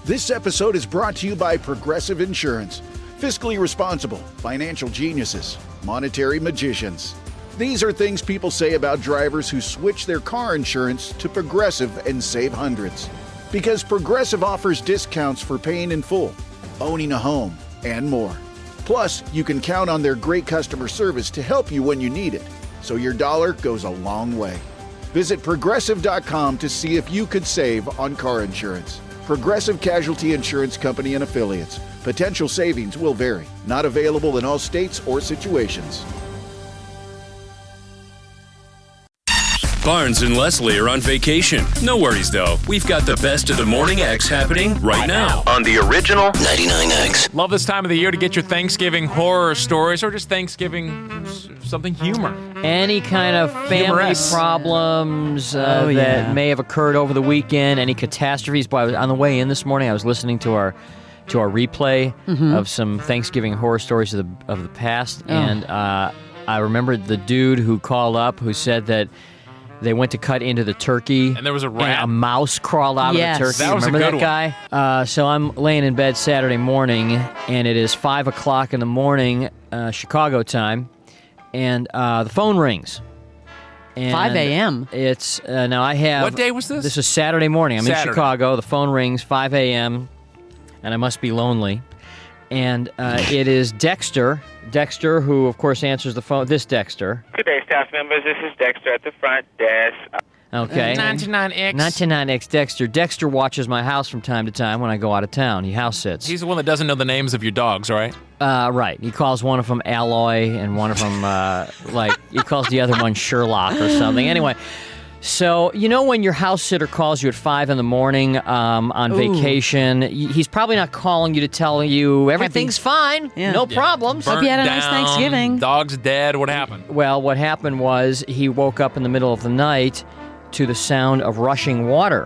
This episode is brought to you by Progressive Insurance. Fiscally responsible, financial geniuses, monetary magicians. These are things people say about drivers who switch their car insurance to Progressive and save hundreds. Because Progressive offers discounts for paying in full, owning a home, and more. Plus, you can count on their great customer service to help you when you need it, so your dollar goes a long way. Visit Progressive.com to see if you could save on car insurance. Progressive Casualty Insurance Company and Affiliates. Potential savings will vary. Not available in all states or situations. Barnes and Leslie are on vacation. No worries, though. We've got the best of the Morning X happening right now on the original 99X. Love this time of the year to get your Thanksgiving horror stories or just Thanksgiving something humor. Any kind of family Humorous. problems that may have occurred over the weekend, any catastrophes. Boy, I was on the way in this morning, I was listening to our replay of some Thanksgiving horror stories of the past, and I remembered the dude who called up who said that they went to cut into the turkey. And there was a rat. And a mouse crawled out of the turkey. That was Remember a good that guy? So I'm laying in bed Saturday morning, and it is 5 o'clock in the morning, Chicago time, and the phone rings. And 5 a.m. It's, now I have... What day was this? This is Saturday morning. I'm in Saturday. Chicago. The phone rings, 5 a.m., and I must be lonely. And it is Dexter. Dexter, who, of course, answers the phone. This Dexter. Good day, staff members. This is Dexter at the front desk. Okay. 99X. 99X Dexter. Dexter watches my house from time to time when I go out of town. He house sits. He's the one that doesn't know the names of your dogs, right? Right. He calls one of them Alloy, and one of them, he calls the other one Sherlock or something. Anyway, so, you know when your house sitter calls you at 5 in the morning on vacation, he's probably not calling you to tell you everything's fine, no problems. Hope you had a nice Burnt down, Thanksgiving. Dog's dead. What happened? Well, what happened was he woke up in the middle of the night to the sound of rushing water,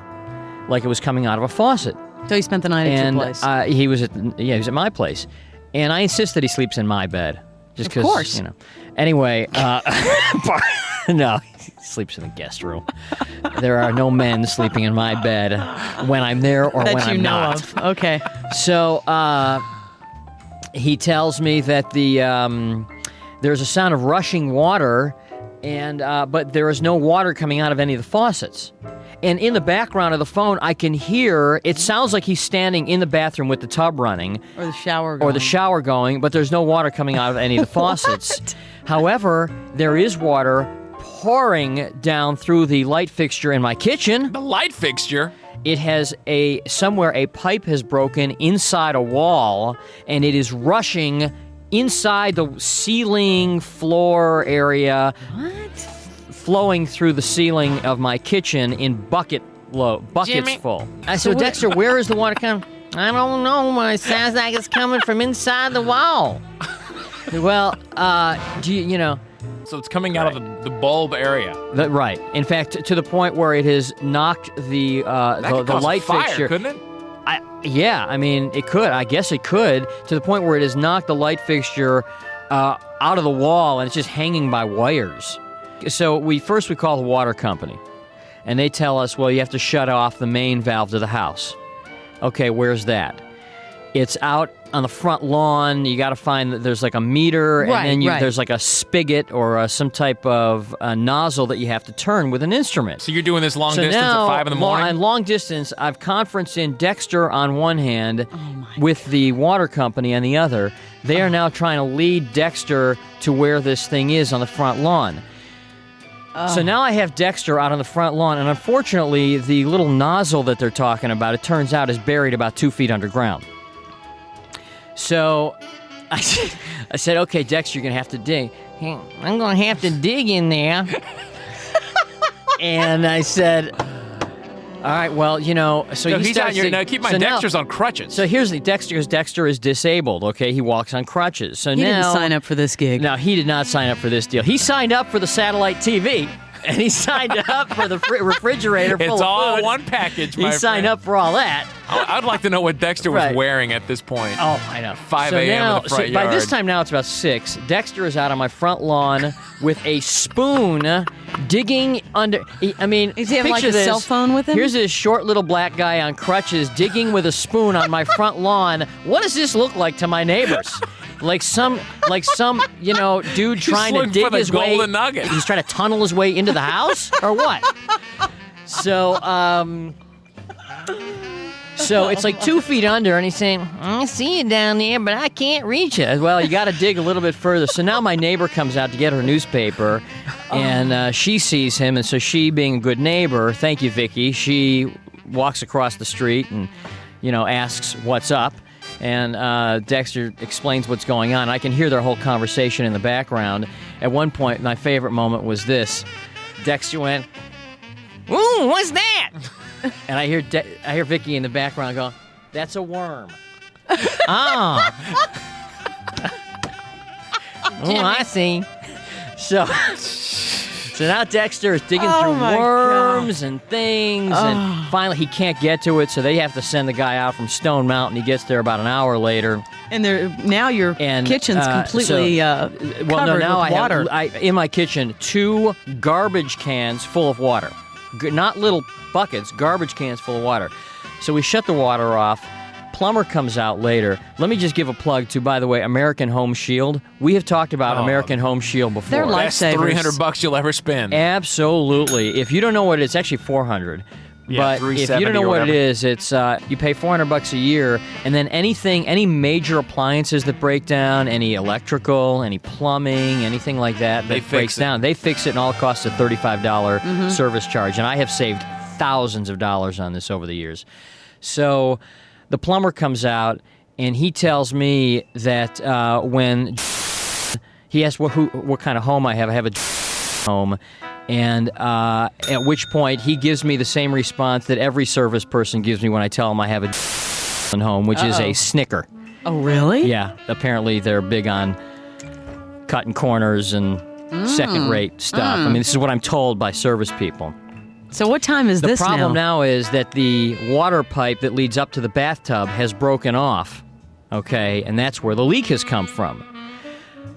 like it was coming out of a faucet. So he spent the night at your place. He was at my place, and I insist that he sleeps in my bed, just because, Of course. you know. Anyway, no, he sleeps in the guest room. There are no men sleeping in my bed when I'm there or that when you I'm know not. of. Okay. So he tells me that there's a sound of rushing water, and but there is no water coming out of any of the faucets. And in the background of the phone, I can hear, it sounds like he's standing in the bathroom with the tub running. Or the shower going. But there's no water coming out of any of the faucets. However, there is water pouring down through the light fixture in my kitchen. The light fixture? It has somewhere a pipe has broken inside a wall, and it is rushing inside the ceiling floor area. What? Flowing through the ceiling of my kitchen in buckets Jimmy. full. I said, Dexter, where is the water coming? I don't know. It sounds like it's coming from inside the wall. Well, do you know? So it's coming out of the bulb area. Right. In fact, to the point where it has knocked the light fire, fixture. Couldn't it? Yeah, I mean, it could. I guess it could, to the point where it has knocked the light fixture out of the wall, and it's just hanging by wires. So we call the water company, and they tell us, well, you have to shut off the main valve to the house. Okay, where's that? It's out on the front lawn. You got to find that there's like a meter, and then there's like a spigot or some type of nozzle that you have to turn with an instrument. So you're doing this long distance now, at 5 in the morning? Long distance, I've conferenced in Dexter on one hand with the water company on the other. They are now trying to lead Dexter to where this thing is on the front lawn. So now I have Dexter out on the front lawn, and unfortunately, the little nozzle that they're talking about, it turns out, is buried about 2 feet underground. So I said, okay, Dexter, you're going to have to dig. Hey, I'm going to have to dig in there. And I said, all right, well, you know, so No, he he's starts on your, to- now keep in mind, so now- Dexter's on crutches. So here's the Dexter is disabled, okay? He walks on crutches. So He now didn't sign up for this gig. No, he did not sign up for this deal. He signed up for the satellite TV. And he signed up for the refrigerator full It's of all food. one package, He signed up for all that. I'd like to know what Dexter was Right. wearing at this point. Oh, I know. 5 a.m. in the front By this yard. time now, it's about 6. Dexter is out on my front lawn with a spoon digging under... I mean, Does he have, like, picture a this. cell phone with him? Here's this short little black guy on crutches digging with a spoon on my front lawn. What does this look like to my neighbors? Like some, dude trying to looking dig for the his way. golden nugget. He's trying to tunnel his way into the house, or what? So it's like 2 feet under, and he's saying, I see you down there, but I can't reach it. Well, you got to dig a little bit further. So now my neighbor comes out to get her newspaper, and she sees him, and so she, being a good neighbor, thank you, Vicky, she walks across the street and, asks what's up. And Dexter explains what's going on. I can hear their whole conversation in the background. At one point, my favorite moment was this. Dexter went, "Ooh, what's that?" And I hear Vicky in the background go, "That's a worm." Oh, I see. So now Dexter is digging through worms and things, and finally he can't get to it, so they have to send the guy out from Stone Mountain. He gets there about an hour later. And now your kitchen's completely covered with water. I have in my kitchen 2 garbage cans full of water. Not little buckets, garbage cans full of water. So we shut the water off. Plumber comes out later. Let me just give a plug to, by the way, American Home Shield. We have talked about American Home Shield before. They're That's lifesavers. $300 you'll ever spend. Absolutely. If you don't know what it is, it's actually $400. Yeah, but if you don't know or what it whatever. is, it's you pay $400 a year, and then any major appliances that break down, any electrical, any plumbing, anything like that They that breaks fix it. down, they fix it, and all it costs a $35 service charge. And I have saved thousands of dollars on this over the years. So the plumber comes out, and he tells me that when he asks what kind of home I have a home. And at which point he gives me the same response that every service person gives me when I tell them I have a home, which is a snicker. Oh, really? Yeah, apparently they're big on cutting corners and second-rate stuff. I mean, this is what I'm told by service people. So what time is this The problem now? now is that the water pipe that leads up to the bathtub has broken off, okay, and that's where the leak has come from.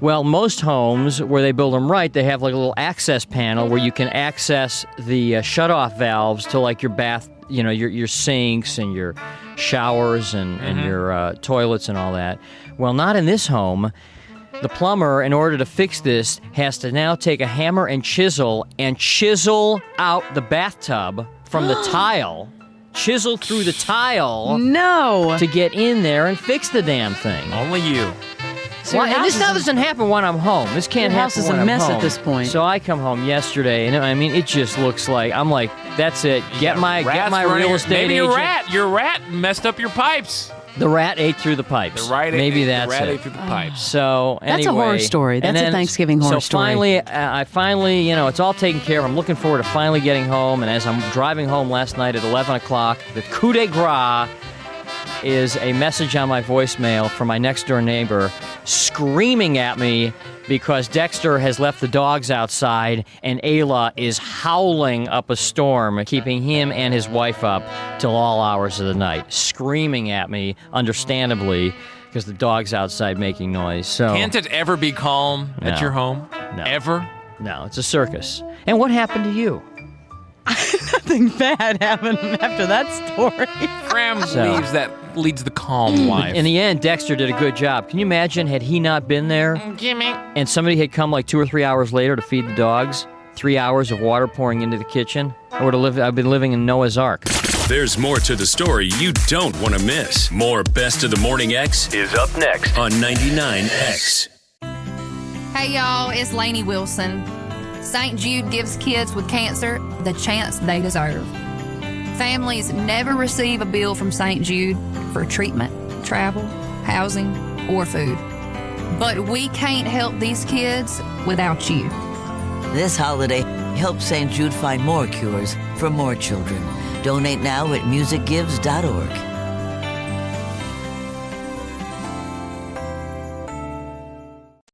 Well, most homes, where they build them right, they have like a little access panel where you can access the shut-off valves to like your bath, your sinks and your showers and your toilets and all that. Well, not in this home. The plumber, in order to fix this, has to now take a hammer and chisel out the bathtub from the tile, chisel through the tile No. to get in there and fix the damn thing. Only you. So Well, your and this house now is doesn't happen when I'm home. This can't Your happen house is when a I'm mess at home. this point. So I come home yesterday, and I mean, it just looks like that's it. Get my Rats real running- estate Maybe agent. your rat messed up your pipes. The rat ate through the pipes. Maybe that's the rat it. ate through the pipes. So anyway, That's a horror story. and That's a then- Thanksgiving horror so story. I finally, it's all taken care of. I'm looking forward to finally getting home. And as I'm driving home last night at 11 o'clock, the coup de grace is a message on my voicemail from my next door neighbor screaming at me because Dexter has left the dogs outside and Ayla is howling up a storm, keeping him and his wife up till all hours of the night, screaming at me, understandably, because the dog's outside making noise. So Can't it ever be calm No. at your home? No. Ever? no, it's a circus. And what happened to you? Nothing bad happened after that story. Graham So- leads the calm life. In the end, Dexter did a good job. Can you imagine had he not been there and somebody had come like 2 or 3 hours later to feed the dogs? 3 hours of water pouring into the kitchen? I've been living in Noah's Ark. There's more to the story you don't want to miss. More Best of the Morning X is up next on 99X. Hey y'all, it's Lainey Wilson. St. Jude gives kids with cancer the chance they deserve. Families never receive a bill from St. Jude for treatment, travel, housing, or food. But we can't help these kids without you. This holiday, help St. Jude find more cures for more children. Donate now at musicgives.org.